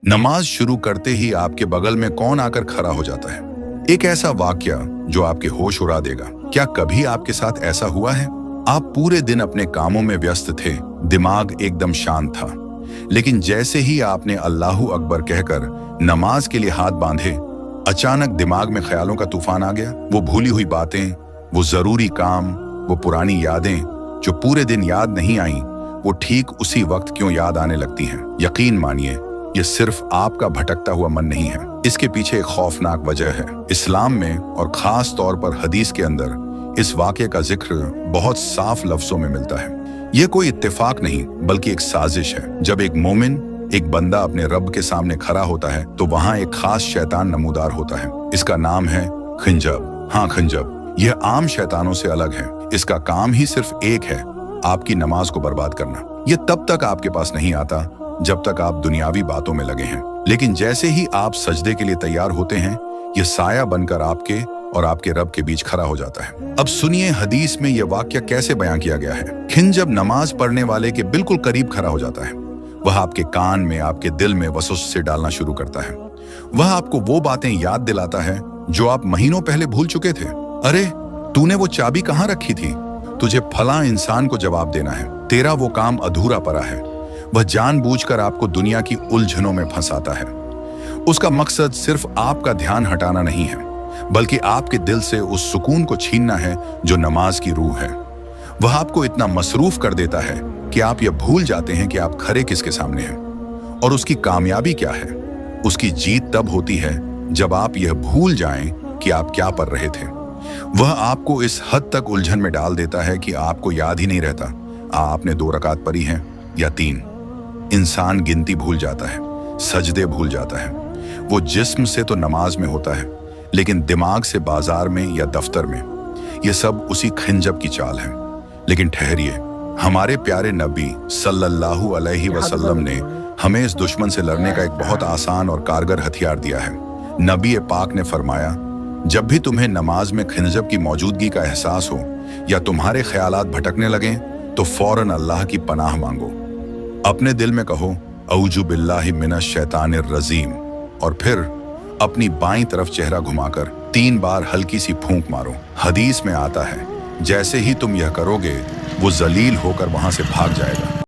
नमाज शुरू करते ही आपके बगल में कौन आकर खड़ा हो जाता है? एक ऐसा वाकया जो आपके होश उड़ा देगा। क्या कभी आपके साथ ऐसा हुआ है? आप पूरे दिन अपने कामों में व्यस्त थे, दिमाग एकदम शांत था, लेकिन जैसे ही आपने अल्लाहू अकबर कहकर नमाज के लिए हाथ बांधे, अचानक दिमाग में ख्यालों का तूफान आ गया। वो भूली हुई बातें, वो जरूरी काम, वो पुरानी यादें जो पूरे दिन याद नहीं आई, वो ठीक उसी वक्त क्यों याद आने लगती हैं। यकीन मानिए, ये सिर्फ आपका भटकता हुआ मन नहीं है, इसके पीछे एक खौफनाक वजह है। इस्लाम में और खास तौर पर हदीस के अंदर इस वाक़े का जिक्र बहुत साफ लफ्जों में मिलता है। ये कोई इत्तेफाक नहीं बल्कि एक साजिश है। जब एक मोमिन, एक बंदा अपने रब के सामने खड़ा होता है तो वहां एक खास शैतान नमूदार होता है। इसका नाम है खिंजब। हाँ, खिंजब। यह आम शैतानों से अलग है। इसका काम ही सिर्फ एक है, आपकी नमाज को बर्बाद करना। ये तब तक आपके पास नहीं आता जब तक आप दुनियावी बातों में लगे हैं, लेकिन जैसे ही आप सजदे के लिए तैयार होते हैं, ये साया बनकर आपके और आपके रब के बीच खड़ा हो जाता है। अब सुनिए हदीस में यह वाक्य कैसे बयां किया गया है। खिंजब नमाज पढ़ने वाले के बिल्कुल करीब खड़ा हो जाता है। वह आपके कान में, आपके दिल में वसवसे डालना शुरू करता है। वह आपको वो बातें याद दिलाता है जो आप महीनों पहले भूल चुके थे। अरे, तूने वो चाबी कहाँ रखी थी? तुझे फला इंसान को जवाब देना है, तेरा वो काम अधूरा पड़ा है। वह जानबूझकर आपको दुनिया की उलझनों में फंसाता है। उसका मकसद सिर्फ आपका ध्यान हटाना नहीं है, बल्कि आपके दिल से उस सुकून को छीनना है जो नमाज की रूह है। वह आपको इतना मसरूफ कर देता है कि आप यह भूल जाते हैं कि आप खड़े किसके सामने हैं और उसकी कामयाबी क्या है। उसकी जीत तब होती है जब आप यह भूल जाएं कि आप क्या पढ़ रहे थे। वह आपको इस हद तक उलझन में डाल देता है कि आपको याद ही नहीं रहता आपने 2 रकात पढ़ी हैं या 3। इंसान गिनती भूल जाता है, सजदे भूल जाता है। वो जिस्म से तो नमाज में होता है, लेकिन दिमाग से बाजार में या दफ्तर में। ये सब उसी खिंजब की चाल है। लेकिन ठहरिए, हमारे प्यारे नबी सल्लल्लाहु अलैहि वसल्लम ने हमें इस दुश्मन से लड़ने का एक बहुत आसान और कारगर हथियार दिया है। नबी पाक ने फरमाया, जब भी तुम्हें नमाज में खिंजब की मौजूदगी का एहसास हो या तुम्हारे ख्यालात भटकने लगें, तो फौरन अल्लाह की पनाह मांगो। अपने दिल में कहो, औजु बिल्लाहि मिनश शैतानिर रजीम, और फिर अपनी बाईं तरफ चेहरा घुमाकर 3 बार हल्की सी फूंक मारो। हदीस में आता है, जैसे ही तुम यह करोगे, वो जलील होकर वहां से भाग जाएगा।